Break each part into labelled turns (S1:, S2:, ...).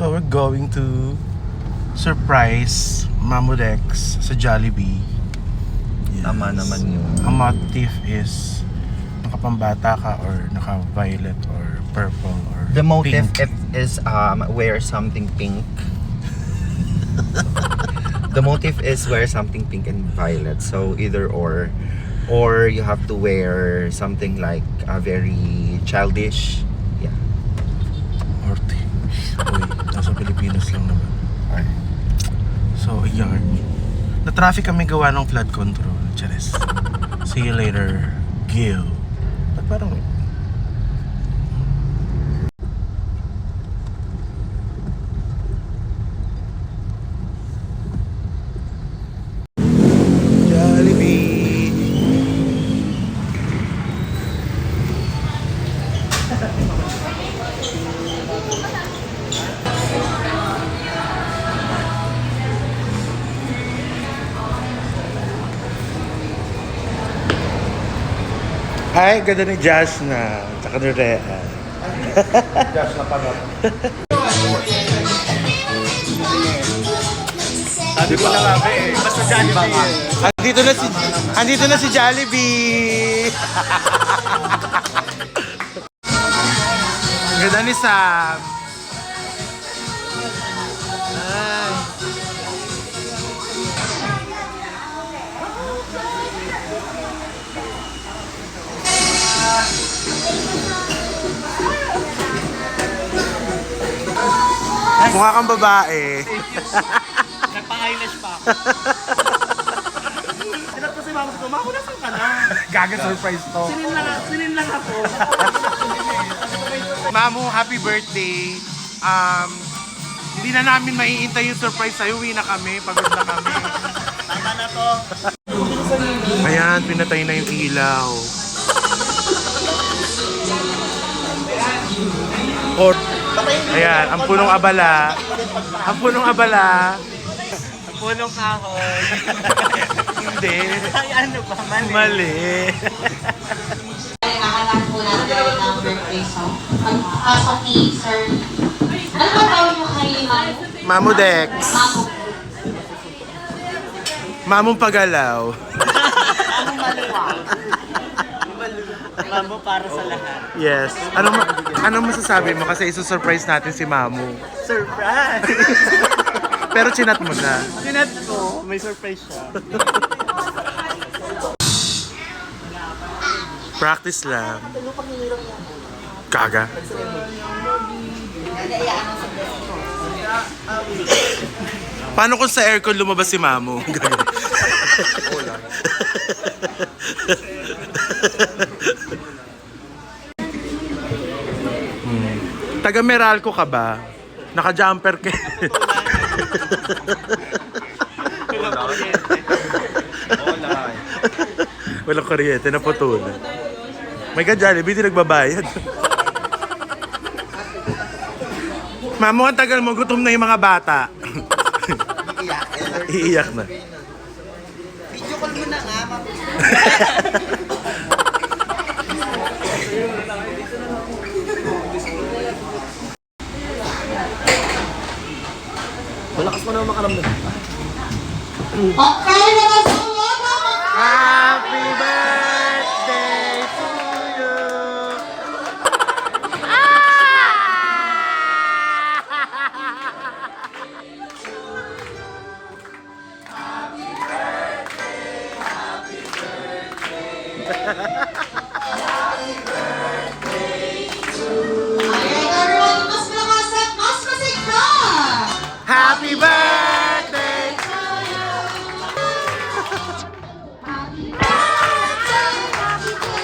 S1: So we're going to surprise Mamudex sa Jollibee. Yes.
S2: Tama naman yun.
S1: Ang motif is nakapambata ka or naka-violet or purple or
S2: The motive
S1: pink.
S2: is wear something pink. The motive is wear something pink and violet. So either or you have to wear something like very childish. Yeah.
S1: Orte. Uy, nasa Pilipinas lang naman.
S2: Ay.
S1: So, ayan. Na-traffic kami gawa ng flood control. Charis. See you later, Gil. Ba't parang... Jollibee. Ay, ganda ni Josh na. Tsaka ni Rhea.
S2: Josh na pala. Sabi ko na nga eh. Basta Jollibee.
S1: Andito na si Jollibee. Ganda ni Sam. Ay. Mukha kang babae.
S3: Nagpa-eyelash pa ako. Sinat ko si Mama ko, Mama, nasan ka na?
S1: Gaga surprise to.
S3: Sinin lang ako.
S1: Mamu, happy birthday. Hindi na namin maiintay yung surprise sa'yo. Uwi na kami. Pagod na kami.
S3: Tama na to.
S1: Ayan, pinatay na yung ilaw. Or, ayan, ang punong abala. Ang punong abala.
S3: Punong kahoy.
S1: Hindi.
S3: Ay, ano ba? Mali.
S1: Mali.
S4: Nakahanap po natin ng birthday song. Sa teaser. Ano ba tawag mo kay Mamu?
S1: Mamu Dex.
S4: Mamu.
S1: Mamong pagalaw.
S4: Mamu maluwag.
S3: Mamo para sa lahat.
S1: Yes. Ano masasabi mo kasi isusurprise natin si Mamu?
S3: Surprise!
S1: Pero chinat mo siya.
S3: Sinat ko, may surprise siya.
S1: Practice lang. Kaga. Paano kung sa aircon lumabas si Mamu? Taga Meralco ka ba? Naka-jumper ka. Walang kuryente, naputulan. May ka Jollibee, di nagbabayad. Mamo, ang tagal mo, gutom na yung mga bata. Iiyak na.
S4: Video call mo na nga, Mamu.
S2: Malakas mo naman makaramdam.
S4: Okay, nakasulat ako.
S1: Happy birthday to you!
S4: Ayan, everyone, mas malakas at mas masigla.
S1: Happy birthday!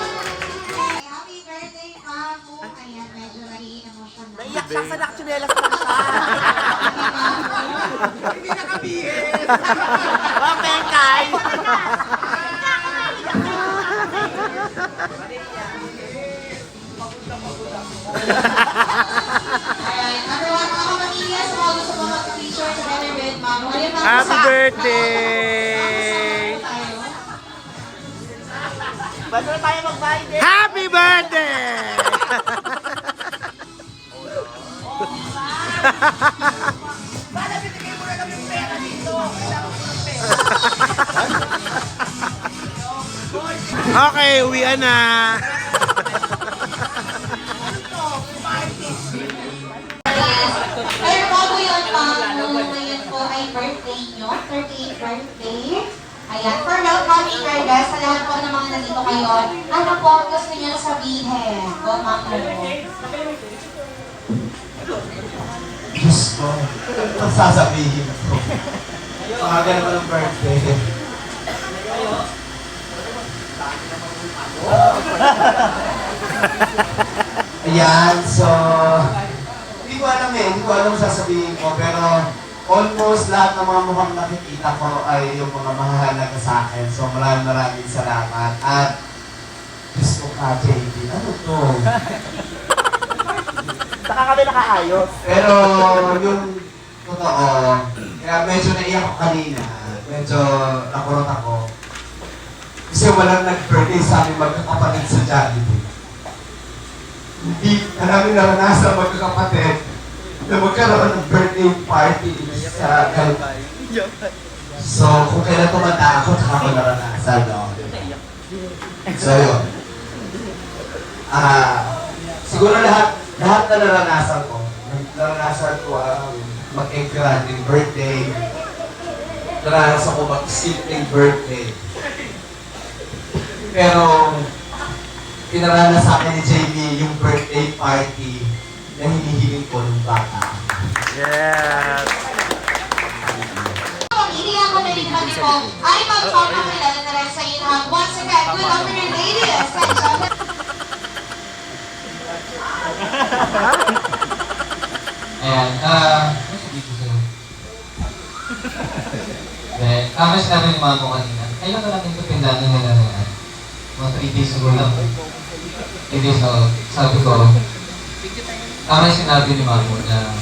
S4: Happy birthday, Mamu. Ayan, medyo nai-emotion na.
S3: Naiyak siya sa nakchinelas lang siya. Hindi nakabihis. Oh, Pengkay!
S4: Ayan, everyone, mga kapamilya, sa mga gusto mga picture together with Mamu. Ayan, Mamu,
S1: Happy
S4: sa-
S1: birthday!
S4: tayo.
S3: Bago na tayo mag-bye din.
S1: Happy birthday!
S3: Bala, binigay mo na kami pera dito. Kailangan ko ng pera.
S1: Okay, uwian na.
S4: Pero bago yun, ngayon po ay birthday nyo, 38th birthday. Ayan, for welcoming our guests, sa lahat po ng mga nandito kayo, ano po ang gusto nyo sabihin? O, ma'am mo.
S5: Gusto. Ang sasabihin ko. Mga ganun ng birthday. Ayan, so... Hindi ko alam hindi ko alam sasabihin ko, pero almost lahat ng mga mukhang nakikita ko ay yung mga mahalaga sa akin. So maraming salamat. At gusto ka, JB, ano to?
S3: Saka kami nakaayos.
S5: Pero yung totoo, kaya medyo naiyak ko kanina. Medyo nakurot ako. Kasi walang nag-birthday sa aming magkakapatid sa Jollibee. Hindi na namin naranasan magkakapatid na magkaroon ng birthday party sa Jollibee. So, kung kailan tumanda ako, tsaka ko naranasan, no? So, yun. Siguro lahat na naranasan ko ang mag-encouraging birthday, naranasan ko mag-simpleng birthday. Pero, pinarana sa akin ni Jamie yung birthday party na hinihiling ko nung bata.
S1: Yes.
S4: Hindi ako nalilipad po ay magpapakilala na rin sa inyo. Once again, good afternoon, ladies and gentlemen.
S6: Ayan, kami sinabi ni Mamo kanina, kailan ko lang ito pindahan nila na yan? Mga 3 days ago lang. 3 days ago, sabi ko, kami sinabi ni Mamo na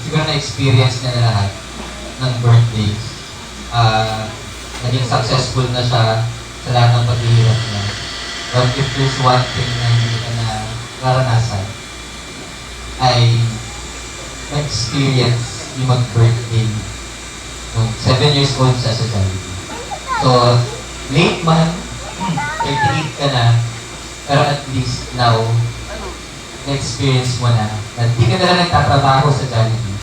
S6: siguro na-experience niya na lahat ng birthdays. Naging successful na siya sa lahat ng paghihirap niya. But if there's one thing na hindi ka na naranasan, ay na-experience yung mag-birthday nung 7 years old siya sa Jollibee. So, late man, 38 ka na, pero at least now, na-experience mo na hindi ka na lang nagtatrabaho sa Jollibee.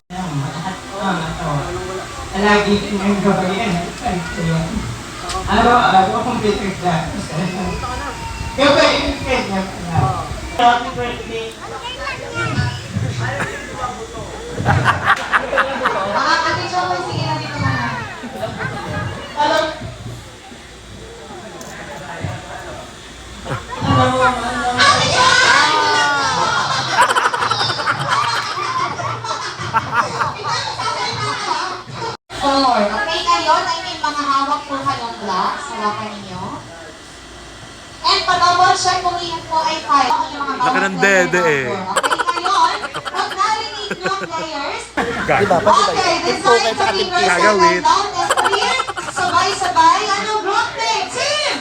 S7: Lagi yung gabayan. Araw-araw, computer class. Gabayan ka niya pala. Happy birthday.
S4: Makakapicture ko, sige na dito na.
S7: Alam mo,
S4: Okay, ngayon ay may mga hawak po kayong blocks sa lakan ninyo. And pa-double check kung iyan po ay file. Yung mga
S1: Laki ng dede eh.
S4: Okay, ngayon, pag narinig nyo players,
S1: Diba?
S4: okay, design the fingers and
S1: Gagawin.
S4: then down and clear. Sabay-sabay, ano group name? Team!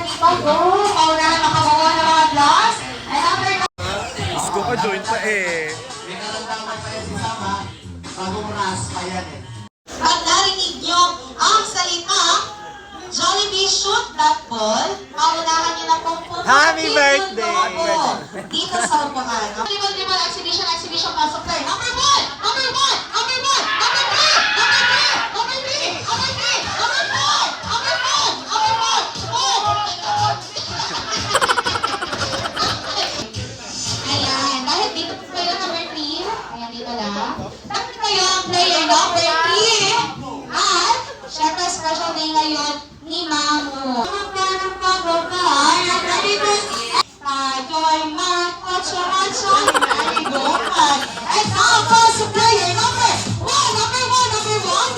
S4: Dito, go! Paunahan makabawa ng mga blocks. And after that,
S1: Gusto ko join pa eh.
S5: May karamdaman pa yan si Sama, bagong ras pa yan eh.
S4: pag narinig nyo ang salita Jollibee Shoot That Ball, paunahan nyo na pong pumunta
S3: Happy birthday!
S4: dito sa upuan. Volleyball exhibition pasok tayo. Number 1! Number 1! Number 1! Number 2! Number 3! Number 3! Number 3! Number 4! Number 4! Number 4! Ayan, dahil dito po kayo number 3. Ayan, dito lang. Tapos kayo ang player number 3. At, syempre special day ngayon ni Mamu. Tayo'y matcho-matcho, naligopan. And now comes the player number 1, number 1, number 1.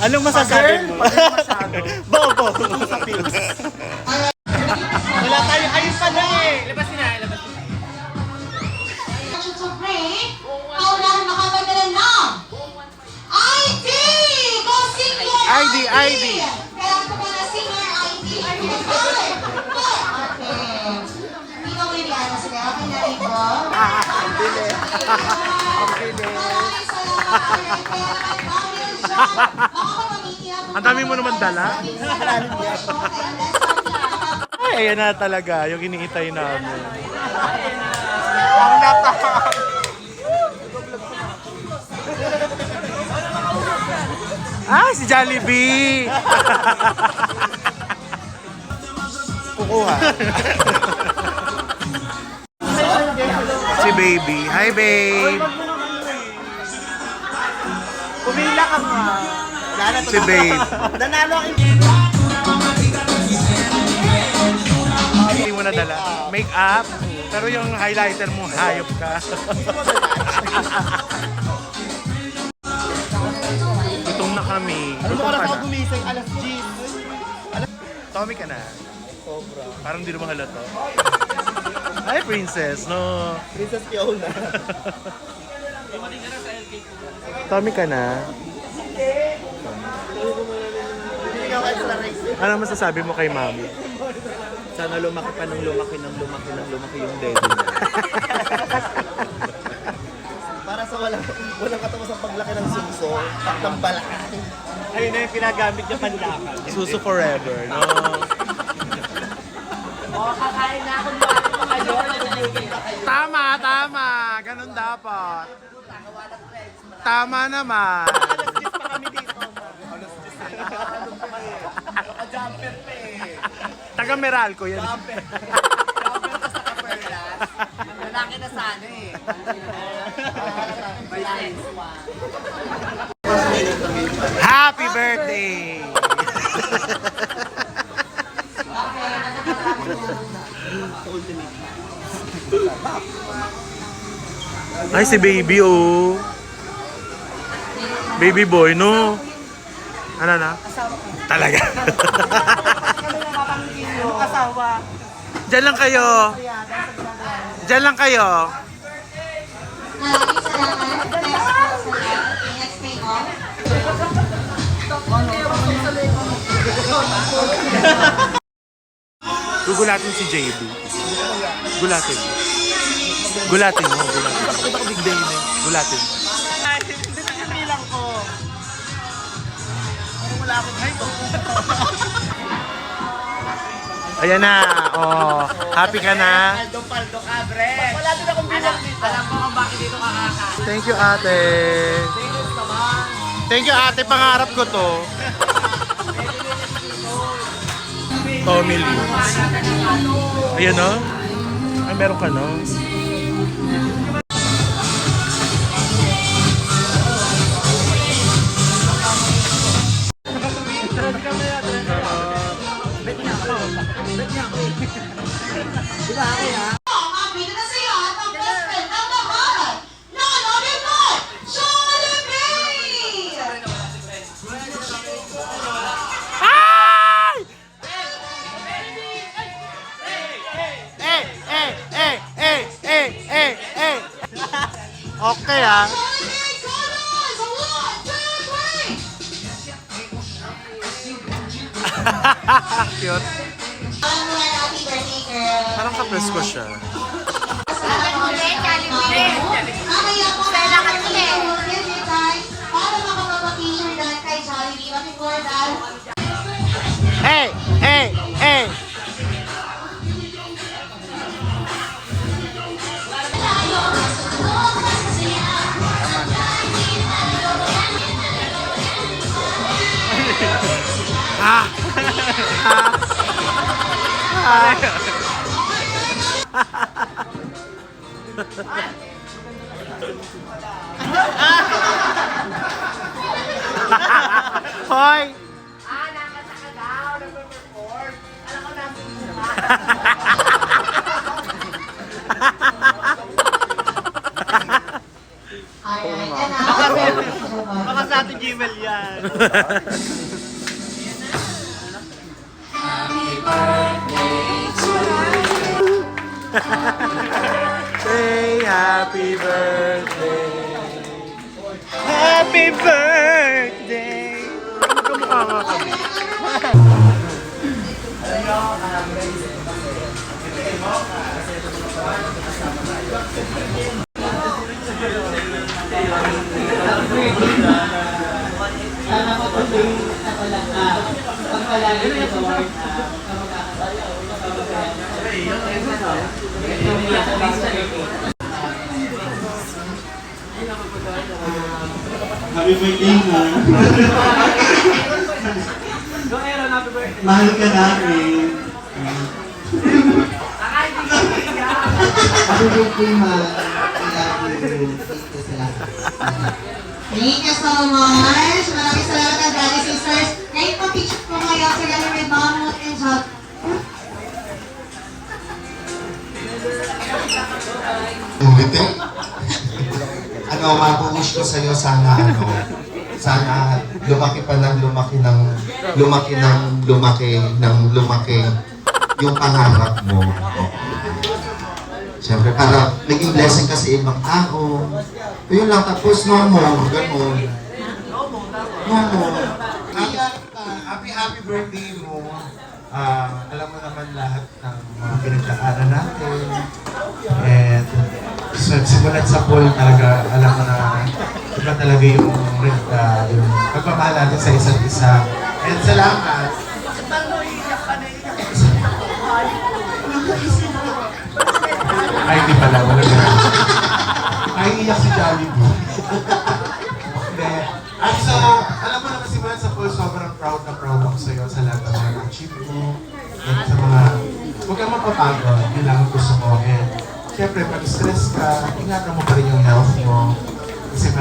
S1: Anong masasabi mo? Bobo!
S3: Wala tayo, ayun pa na eh. Labas na, labas na.
S4: To pray, paunahan makapadala ng
S1: Ivy.
S4: Kailangan ko muna singer Ivy. Are you ready? Okay. Hindi ko may ano sila. Okay na rin po.
S1: Ang bilis. Ang bilis. Ang dami mo naman dala. Ay, ayan na talaga. Yung iniitay namin. Ang napa. Ah, si Jollibee! Kukuha. Si Baby. Hi, babe!
S3: Pumila ka nga.
S1: Si Babe.
S3: Nanalo ang
S1: Hindi mo na dala. Make up. Pero yung highlighter mo, hayop ka. Gutom na kami. Gutom ka na.
S3: gumising? Alas 10.
S1: Tommy ka na. Sobra. Parang di naman halata. Hi, princess. No.
S3: Princess Fiona.
S1: Tommy ka na.
S3: Hindi ka extra rice.
S1: Ano masasabi mo kay mami?
S3: Sana lumaki pa ng lumaki yung daddy niya. Para sa walang katapos ang paglaki ng sumso, tatlong balakang. Ayun na yung pinagamit niya panlakan.
S1: Suso forever, no?
S3: Kakain na ako pa kayo, nag-beauty pa kayo.
S1: Tama, tama. Ganun dapat. Tama naman.
S3: Alas 10 pa kami dito. Alas 10 na. Naka-jumper pa eh.
S1: Taga Meralco yan.
S3: Jumper ka sa kaperlas. Lalaki na sana eh.
S1: Happy birthday! Ay, si baby, oh. Baby boy, no? Ano na? Talaga.
S3: Asawa.
S1: Diyan lang kayo. Diyan lang kayo.
S4: Maraming salamat. Next pay off.
S1: Gugulatin si JB. Gulatin. Gulatin mo, gulatin. Big day na. Gulatin.
S3: Bilang ko. Wala akong height.
S1: Ayan na. Oh, happy ka na.
S3: Paldo ka, bre. Wala din akong bilang dito. Alam ko kung bakit dito kakaka.
S1: Thank you, ate. Thank you, ate. Pangarap ko to. Tommy Lee. Ayan, no? Ay, meron ka, no?
S4: Mabili na siya at ang best friend ng lahat. None other than Jollibee!
S1: Ay! Okay, ah.
S4: Jollibee colors! 1, 2, 3!
S1: Cute.
S4: Alam mo na, happy birthday, girl.
S1: Parang kapresko siya.
S4: Mamaya po, kailangan ko para makapapag-t-shirt dahil kay Jollibee. But before that,
S1: Hey! Hey! Hey! Ah! Ah! Hoy!
S3: nakataka daw, nag-perform. Alam ko na.
S4: alright, and now,
S3: Baka sa ating Gmail yan.
S1: Say happy birthday. Happy birthday. Magkamukha mga kabit.
S7: Sana ko tuloy sa pagpalagi ng award Happy birthday, ma. Mahal ka namin. Happy birthday, ma. I love you. Thank you sa lahat.
S4: Thank you so much. Maraming salamat ang Daddy Sisters. Ngayon po, picture po ngayon sa galing with Mom and Job.
S5: Ulitin. Ano, mapuwish ko sa'yo sana lumaki pa ng lumaki yung pangarap mo. Siyempre, para naging blessing kasi ibang tao. Yun lang, tapos no more, ganun. No more. Happy birthday mo. Alam mo naman lahat ng mga pinagdaanan natin. And simulat sa pool talaga, alam mo na iba talaga yung pagmamahal natin sa isa't isa. And salamat. Ay, hindi pala. Wala ganun. Ay, iyak si Jollibee. Hindi. At so, alam mo naman simulat sa pool, sobrang proud ako sa'yo sa lahat ng mga achieve mo. And sa mga, huwag kang mapapagod. Yun lang ang gusto ko. And siyempre, pag stress ka, ingatan mo pa rin yung health mo. Kasi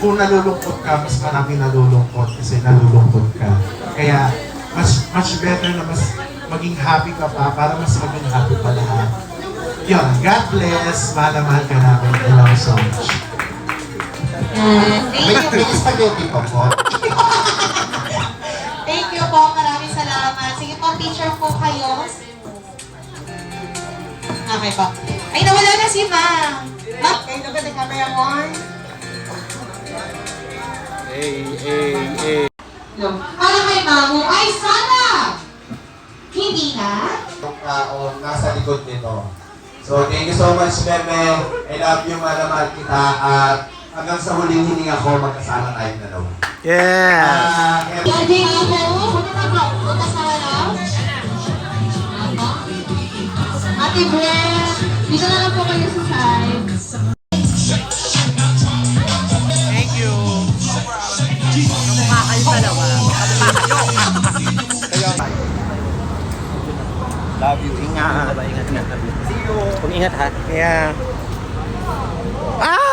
S5: kung nalulungkot ka, mas maraming nalulungkot kasi nalulungkot ka. Kaya, much better na mas maging happy ka pa para mas maging happy pa lahat. Yun, God bless. Mahal ka namin. I love you so much. May spaghetti pa po.
S4: Thank you po. Maraming salamat. Sige po, picture po kayo. Okay po. Ay, nawala na si Ma'am. Ma'am, kayo na ba nag-camera mo? Para kay Mamo, ay sana! Hindi na?
S5: Yung taong nasa likod nito. So, thank you so much, Meme. I love you, mahal kita. At hanggang sa huling hininga ko, magkasama tayong dalawa.
S1: Yeah!
S4: Daddy ako, punta sa harap. Ate Brett, dito na lang po kayo sa side.
S1: Thank you!
S3: Love you. Ingat. Ingat. See you. Kung ingat ha.
S1: Yeah. Ah!